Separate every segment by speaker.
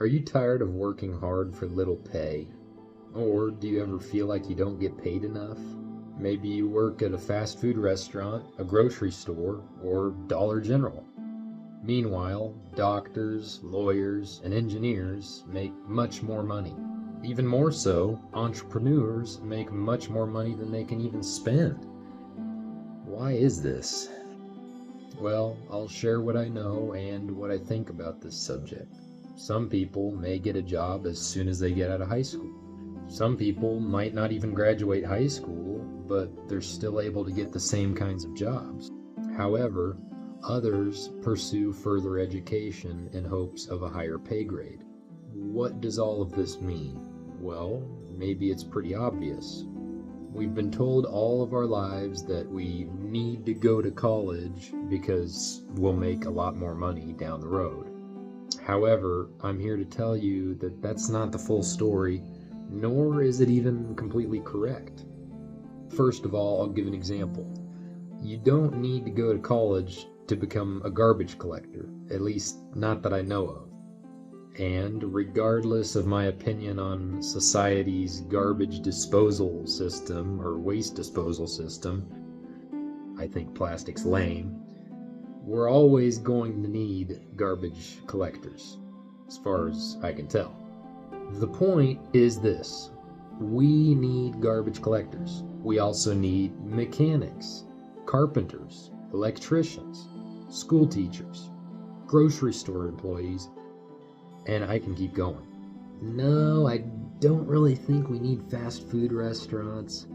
Speaker 1: Are you tired of working hard for little pay? Or do you ever feel like you don't get paid enough? Maybe you work at a fast food restaurant, a grocery store, or Dollar General. Meanwhile, doctors, lawyers, and engineers make much more money. Even more so, entrepreneurs make much more money than they can even spend. Why is this? Well, I'll share what I know and what I think about this subject. Some people may get a job as soon as they get out of high school. Some people might not even graduate high school, but they're still able to get the same kinds of jobs. However, others pursue further education in hopes of a higher pay grade. What does all of this mean? Well, maybe it's pretty obvious. We've been told all of our lives that we need to go to college because we'll make a lot more money down the road. However, I'm here to tell you that that's not the full story, nor is it even completely correct. First of all, I'll give an example. You don't need to go to college to become a garbage collector, at least not that I know of. And regardless of my opinion on society's garbage disposal system or waste disposal system, I think plastic's lame, we're always going to need garbage collectors, as far as I can tell. The point is this: we need garbage collectors. We also need mechanics, carpenters, electricians, school teachers, grocery store employees, and I can keep going. No, I don't really think we need fast food restaurants.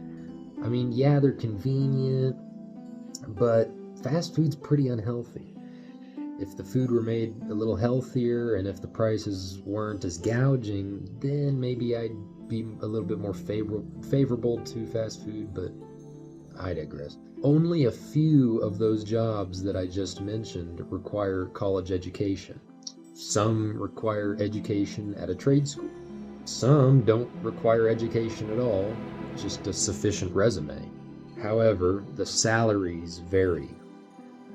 Speaker 1: I mean, yeah, they're convenient, but fast food's pretty unhealthy. If the food were made a little healthier and if the prices weren't as gouging, then maybe I'd be a little bit more favorable to fast food, but I digress. Only a few of those jobs that I just mentioned require college education. Some require education at a trade school. Some don't require education at all, just a sufficient resume. However, the salaries vary.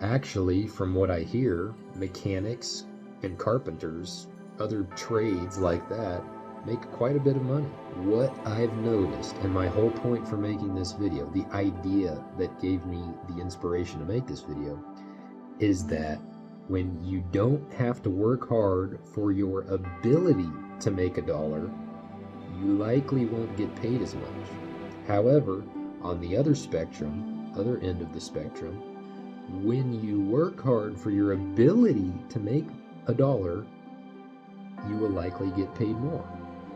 Speaker 1: Actually, from what I hear, mechanics and carpenters, other trades like that, make quite a bit of money. What I've noticed, and my whole point for making this video, the idea that gave me the inspiration to make this video, is that when you don't have to work hard for your ability to make a dollar, you likely won't get paid as much. However, on the other end of the spectrum, when you work hard for your ability to make a dollar, you will likely get paid more,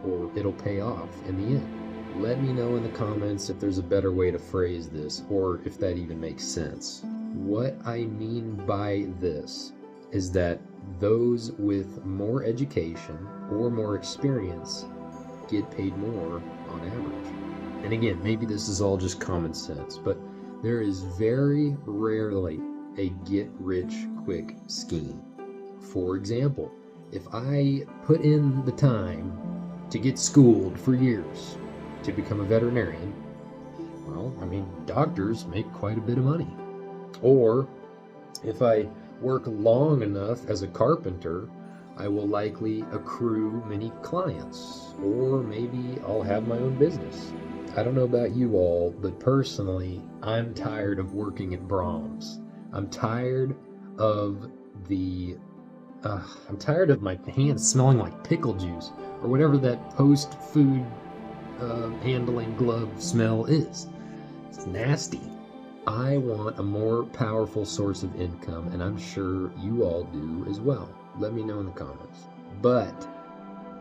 Speaker 1: or it'll pay off in the end. Let me know in the comments if there's a better way to phrase this, or if that even makes sense. What I mean by this is that those with more education or more experience get paid more on average. And again, maybe this is all just common sense, but there is very rarely a get-rich-quick scheme. For example, if I put in the time to get schooled for years to become a veterinarian, well, doctors make quite a bit of money. Or if I work long enough as a carpenter, I will likely accrue many clients, or maybe I'll have my own business. I don't know about you all, but personally, I'm tired of working at Brahms. I'm tired of my hands smelling like pickle juice, or whatever that post-food handling glove smell is. It's nasty. I want a more powerful source of income, and I'm sure you all do as well. Let me know in the comments. But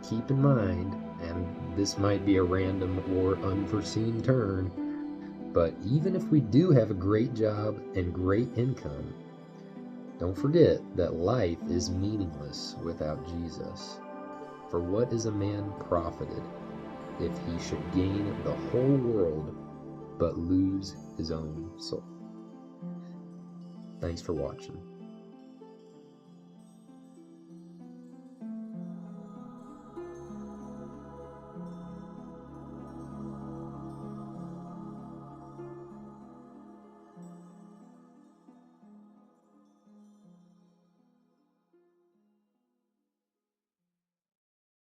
Speaker 1: keep in mind, and this might be a random or unforeseen turn, but even if we do have a great job and great income, don't forget that life is meaningless without Jesus. For what is a man profited if he should gain the whole world but lose his own soul? Thanks for watching.